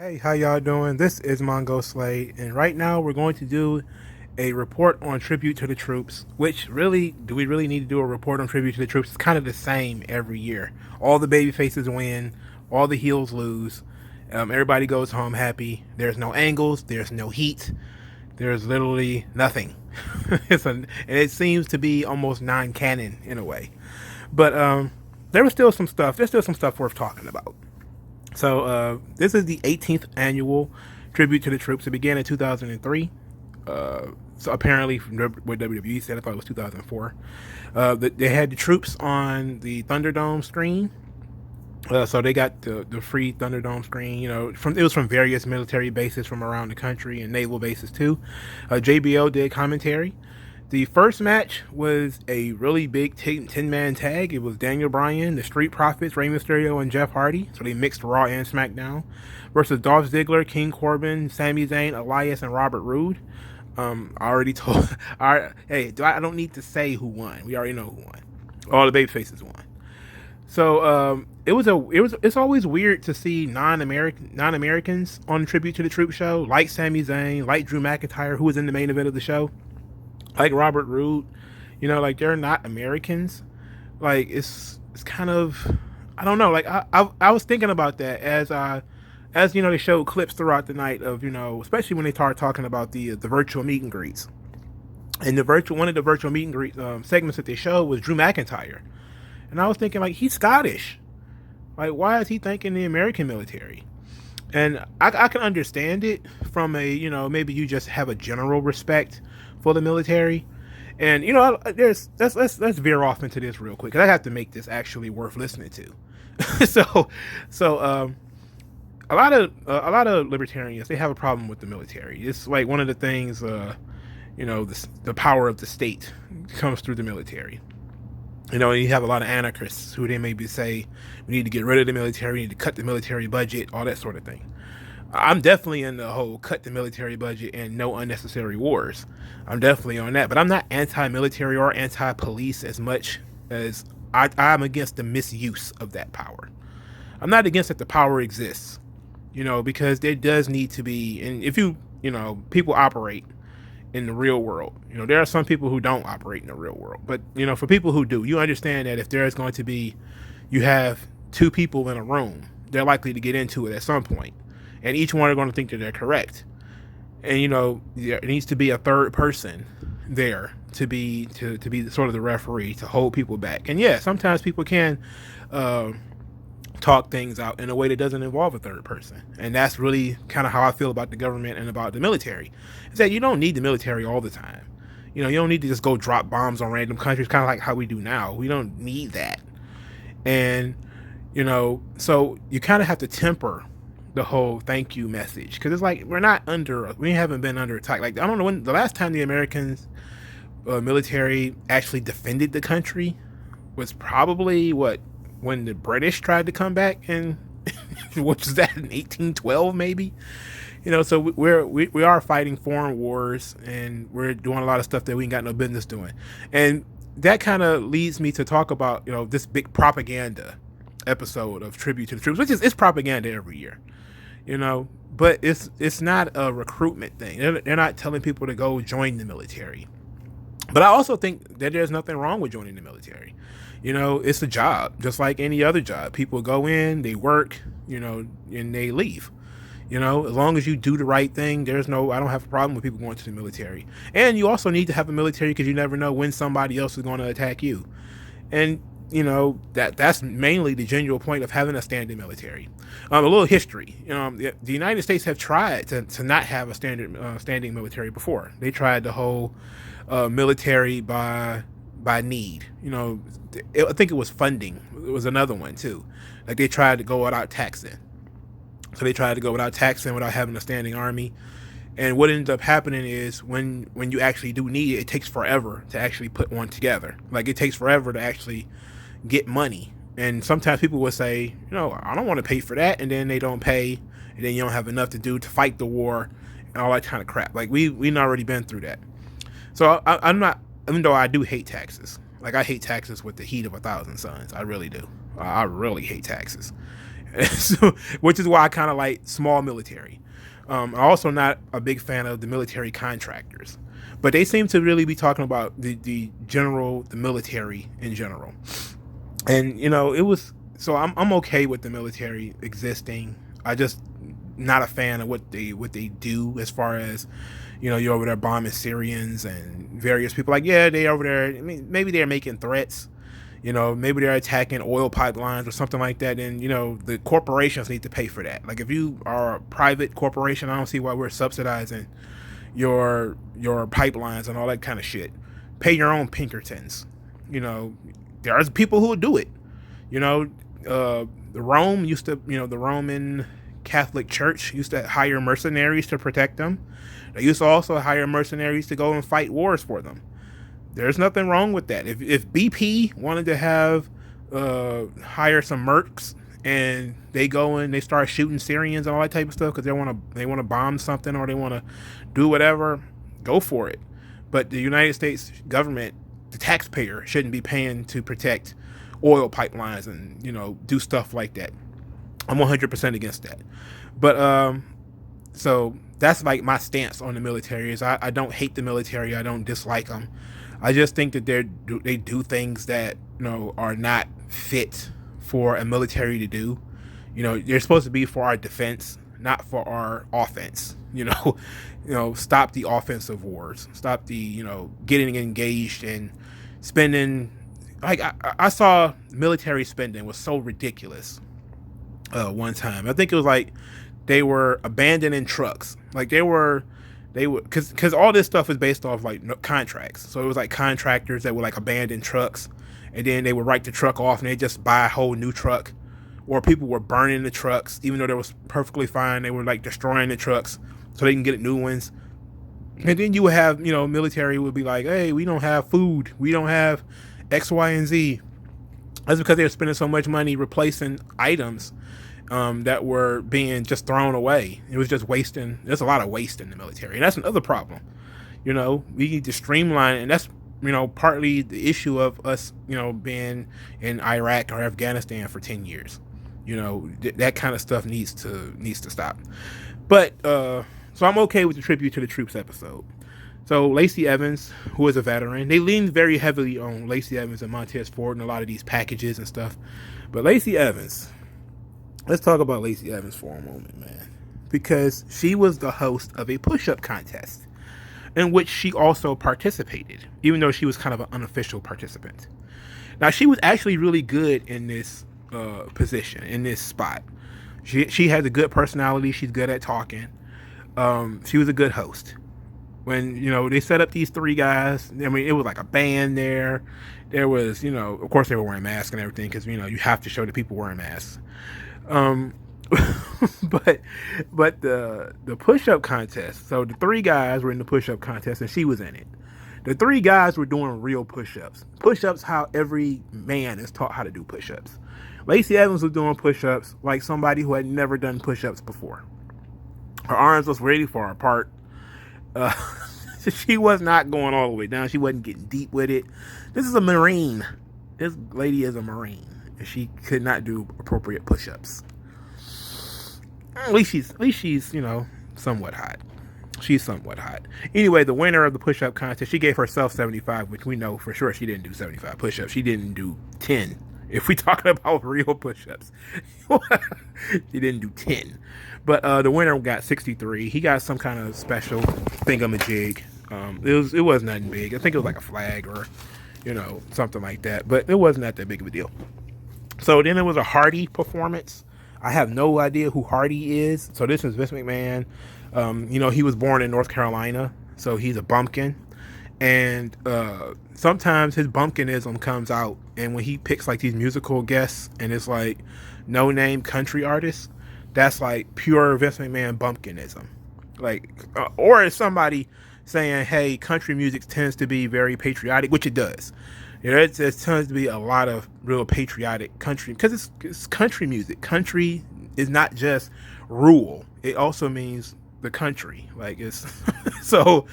Hey, how y'all doing? This is Mongo Slay, and right now we're going to do a report on tribute to the troops. Which really, do we really need to do a report on tribute to the troops? It's kind of the same every year. All the baby faces win, all the heels lose. Everybody goes home happy. There's no angles. There's no heat. There's literally nothing. And it seems to be almost non-canon in a way. But there was still some stuff. There's still some stuff worth talking about. So this is the 18th annual tribute to the troops. It began in 2003. So apparently, from what WWE said, I thought it was 2004. They had the troops on the Thunderdome screen. So they got the free Thunderdome screen. It was from various military bases from around the country and naval bases too. JBL did commentary. The first match was a really big 10-man tag. It was Daniel Bryan, the Street Profits, Rey Mysterio, and Jeff Hardy. So they mixed Raw and SmackDown. Versus Dolph Ziggler, King Corbin, Sami Zayn, Elias, and Robert Roode. I already told. Hey, I don't need to say who won. We already know who won. All the baby faces won. So it's always weird to see non-Americans on Tribute to the Troop show, like Sami Zayn, like Drew McIntyre, who was in the main event of the show, like Robert Roode. Like they're not Americans. Like it's kind of, I don't know. Like I was thinking about that as they showed clips throughout the night of especially when they started talking about the virtual meet and greets. And one of the virtual meet and greet segments that they showed was Drew McIntyre, and I was thinking, like, he's Scottish. Like, why is he thanking the American military? And I can understand it from maybe you just have a general respect for the military. And let's veer off into this real quick, because I have to make this actually worth listening to. so a lot of libertarians, they have a problem with the military. It's like one of the things, the power of the state comes through the military. You have a lot of anarchists who they maybe say we need to get rid of the military, we need to cut the military budget, all that sort of thing. I'm definitely in the whole cut the military budget and no unnecessary wars. I'm definitely on that, but I'm not anti-military or anti-police as much as I'm against the misuse of that power. I'm not against that the power exists, because there does need to be, and if people operate in the real world. There are some people who don't operate in the real world, but for people who do, you understand that if there is going to be, you have two people in a room, they're likely to get into it at some point, and each one are going to think that they're correct. And there needs to be a third person there to be sort of the referee to hold people back. And yeah, sometimes people can talk things out in a way that doesn't involve a third person. And that's really kind of how I feel about the government and about the military. Is that you don't need the military all the time. You don't need to just go drop bombs on random countries, kind of like how we do now. We don't need that. And, so you kind of have to temper the whole thank you message. Because it's like, we haven't been under attack. Like, I don't know when the last time the Americans military actually defended the country was probably when the British tried to come back, and what was that, in 1812 maybe? So we are fighting foreign wars, and we're doing a lot of stuff that we ain't got no business doing. And that kind of leads me to talk about this big propaganda episode of Tribute to the Troops, which it's propaganda every year, but it's not a recruitment thing. They're not telling people to go join the military. But I also think that there's nothing wrong with joining the military. It's a job, just like any other job. People go in, they work, and they leave. As long as you do the right thing, I don't have a problem with people going to the military. And you also need to have a military because you never know when somebody else is going to attack you. And, that's mainly the general point of having a standing military. A little history. The United States have tried to not have a standing military before. They tried the whole military by need. I think it was funding. It was another one too. Like they tried to go without taxing. So they tried to go without taxing, without having a standing army. And what ends up happening is when you actually do need it, it takes forever to actually put one together. Like it takes forever to actually get money. And sometimes people will say, I don't want to pay for that, and then they don't pay, and then you don't have enough to do to fight the war and all that kind of crap. Like we've already been through that. So I'm not, even though I do hate taxes. Like I hate taxes with the heat of 1,000 suns. I really do. I really hate taxes. So, which is why I kind of like small military. I'm also not a big fan of the military contractors, but they seem to really be talking about the general, the military in general. And it was, so I'm okay with the military existing. I just not a fan of what they do as far as you're over there bombing Syrians and various people. Like, yeah, they over there. I mean, maybe they're making threats. Maybe they're attacking oil pipelines or something like that. And the corporations need to pay for that. Like, if you are a private corporation, I don't see why we're subsidizing your pipelines and all that kind of shit. Pay your own Pinkertons. There's people who will do it. The Rome used to, the Roman Catholic Church used to hire mercenaries to protect them. They used to also hire mercenaries to go and fight wars for them. There's nothing wrong with that. If BP wanted to hire some mercs and they go and they start shooting Syrians and all that type of stuff because they want to bomb something or they want to do whatever, go for it. But the United States government, the taxpayer, shouldn't be paying to protect oil pipelines and do stuff like that. I'm 100% against that. But so that's like my stance on the military. Is I don't hate the military. I don't dislike them. I just think that they do things that are not fit for a military to do. They're supposed to be for our defense, not for our offense. Stop the offensive wars. Stop the getting engaged and spending. Like I saw military spending was so ridiculous. One time, I think it was like they were abandoning trucks. Like they were because all this stuff is based off like contracts. So it was like contractors that would like abandon trucks, and then they would write the truck off and they just buy a whole new truck. Or people were burning the trucks even though they was perfectly fine. They were like destroying the trucks so they can get new ones. And then you would have military would be like, hey, we don't have food, we don't have X, Y, and Z. That's because they were spending so much money replacing items that were being just thrown away. It was just wasting. There's a lot of waste in the military, and that's another problem. We need to streamline, and that's partly the issue of us being in Iraq or Afghanistan for 10 years. That kind of stuff needs to stop. But so I'm okay with the tribute to the troops episode. So Lacey Evans, who is a veteran, they leaned very heavily on Lacey Evans and Montez Ford in a lot of these packages and stuff. But Lacey Evans, let's talk about Lacey Evans for a moment, man. Because she was the host of a push-up contest in which she also participated, even though she was kind of an unofficial participant. Now, she was actually really good in this position, in this spot. She has a good personality. She's good at talking. She was a good host. When, they set up these three guys, I mean, it was like a band there. There was, of course they were wearing masks and everything because, you have to show the people wearing masks. But the push-up contest, so the three guys were in the push-up contest and she was in it. The three guys were doing real push-ups. Push-ups how every man is taught how to do push-ups. Lacey Evans was doing push-ups like somebody who had never done push-ups before. Her arms was really far apart. She was not going all the way down. She wasn't getting deep with it. This is a Marine. This lady is a Marine. And she could not do appropriate push-ups. At least she's, somewhat hot. She's somewhat hot. Anyway, the winner of the push-up contest, she gave herself 75, which we know for sure she didn't do 75 push-ups. She didn't do 10. If we're talking about real push-ups. She didn't do 10. But the winner got 63. He got some kind of special thingamajig. It was nothing big. I think it was like a flag or, something like that. But it wasn't that big of a deal. So then there was a Hardy performance. I have no idea who Hardy is. So this is Vince McMahon. He was born in North Carolina. So he's a bumpkin. And sometimes his bumpkinism comes out. And when he picks like these musical guests and it's like no-name country artists, that's like pure Vince McMahon bumpkinism. Like, or is somebody saying, hey, country music tends to be very patriotic, which it does. There tends to be a lot of real patriotic country because it's country music. Country is not just rural; it also means the country. Like it's so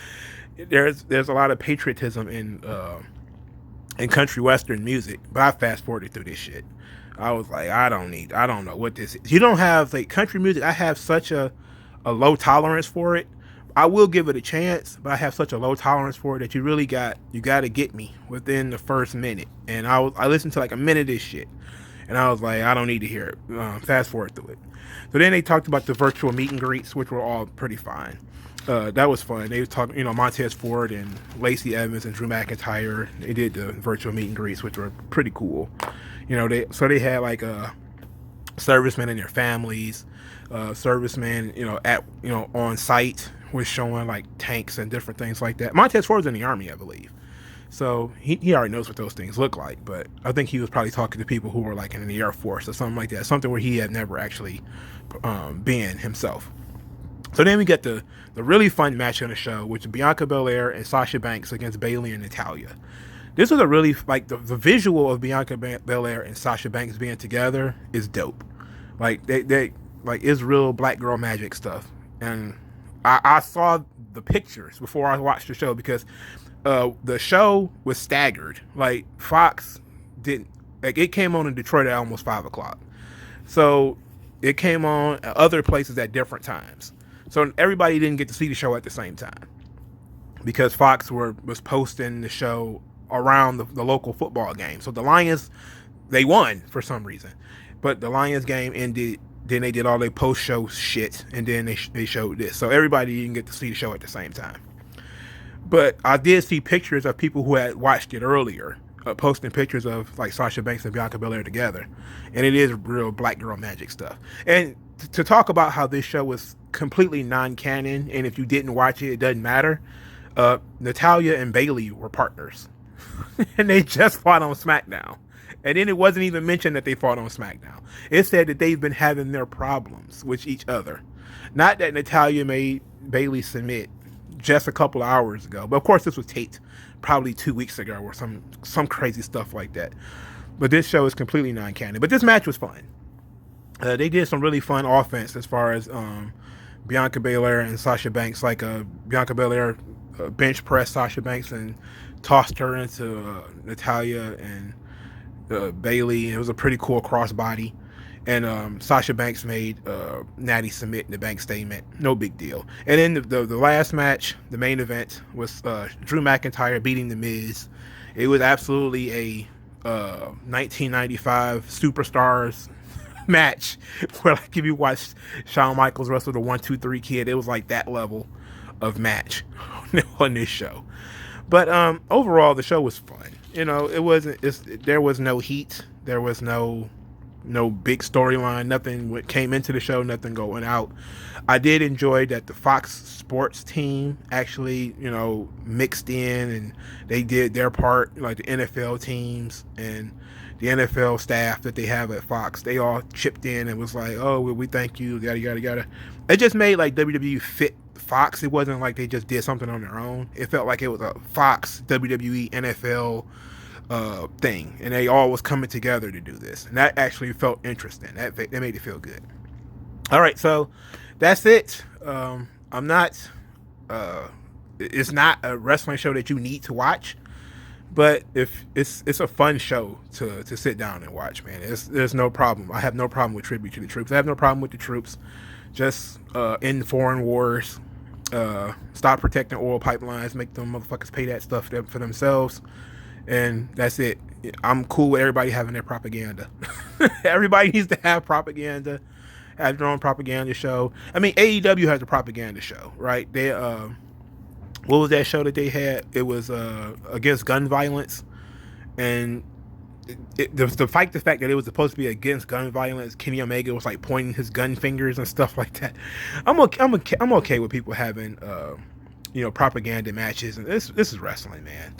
there's a lot of patriotism and country western music, but I fast forwarded through this shit. I was like, I don't know what this is. You don't have like country music. I have such a low tolerance for it. I will give it a chance, but I have such a low tolerance for it that you got to get me within the first minute. And I listened to like a minute of this shit, and I was like, I don't need to hear it. Fast forward through it. So then they talked about the virtual meet and greets, which were all pretty fine. That was fun. They was talking, Montez Ford and Lacey Evans and Drew McIntyre. They did the virtual meet and greets, which were pretty cool. They had like servicemen and their families, servicemen, on site was showing like tanks and different things like that. Montez Ford's in the Army, I believe. So he already knows what those things look like, but I think he was probably talking to people who were like in the Air Force or something like that, something where he had never actually been himself. So then we get the really fun match on the show, which is Bianca Belair and Sasha Banks against Bayley and Natalya. This was a really, like, the visual of Bianca Belair and Sasha Banks being together is dope. Like, they like, it's real black girl magic stuff. And I saw the pictures before I watched the show because the show was staggered. Like, Fox didn't, like, it came on in Detroit at almost 5 o'clock. So it came on at other places at different times. So everybody didn't get to see the show at the same time because Fox was posting the show around the local football game. So the Lions, they won for some reason, but the Lions game ended. Then they did all their post-show shit, and then they showed this. So everybody didn't get to see the show at the same time. But I did see pictures of people who had watched it earlier, posting pictures of like Sasha Banks and Bianca Belair together, and it is real black girl magic stuff. And to talk about how this show was completely non-canon, and if you didn't watch it, it doesn't matter. Natalya and Bayley were partners, and they just fought on SmackDown. And then it wasn't even mentioned that they fought on SmackDown. It said that they've been having their problems with each other. Not that Natalya made Bayley submit just a couple of hours ago, but of course this was taped probably 2 weeks ago or some crazy stuff like that. But this show is completely non-canon. But this match was fun. They did some really fun offense as far as Bianca Belair and Sasha Banks. Like Bianca Belair bench pressed Sasha Banks and tossed her into Natalya and Bayley. It was a pretty cool crossbody. And Sasha Banks made Natty submit in the bank statement. No big deal. And then the last match, the main event, was Drew McIntyre beating The Miz. It was absolutely a 1995 Superstars match where, like, if you watched Shawn Michaels wrestle the 1-2-3 Kid, it was like that level of match on this show. But overall, the show was fun. There was no heat. There was no big storyline. Nothing came into the show. Nothing going out. I did enjoy that the Fox Sports team actually, mixed in and they did their part, like the NFL teams and the NFL staff that they have at Fox. They all chipped in and was like, oh, we thank you, yada, yada, yada. It just made like WWE fit Fox. It wasn't like they just did something on their own. It felt like it was a Fox, WWE, NFL thing, and they all was coming together to do this, and that actually felt interesting. That made it feel good. All right, so that's it. It's not a wrestling show that you need to watch, but if it's a fun show to sit down and watch, man. There's no problem. I have no problem with Tribute to the Troops. I have no problem with the troops. Just end foreign wars. Stop protecting oil pipelines. Make them motherfuckers pay that stuff for themselves. And that's it. I'm cool with everybody having their propaganda. Everybody needs to have propaganda, have their own propaganda show. I mean, AEW has a propaganda show, right? They what was that show that they had? It was against gun violence, and the fact that it was supposed to be against gun violence, Kenny Omega was like pointing his gun fingers and stuff like that. I'm okay with people having propaganda matches, and this is wrestling, man.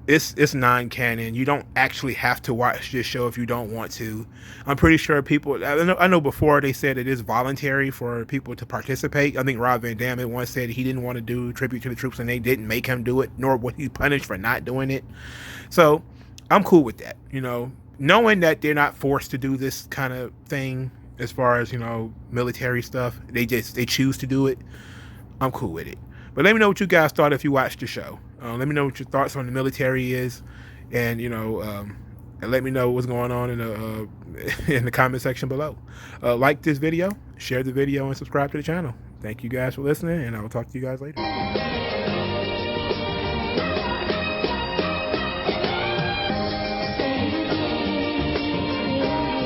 It's non-canon. You don't actually have to watch this show if you don't want to. I'm pretty sure people, I know before they said it is voluntary for people to participate. I think Rob Van Dam once said he didn't want to do Tribute to the Troops and they didn't make him do it, nor was he punished for not doing it. So I'm cool with that, knowing that they're not forced to do this kind of thing as far as, military stuff. They choose to do it. I'm cool with it. But let me know what you guys thought if you watched the show. Let me know what your thoughts on the military is. and and let me know what's going on in the in the comment section below. Like this video, share the video, and subscribe to the channel. Thank you guys for listening, and I will talk to you guys later.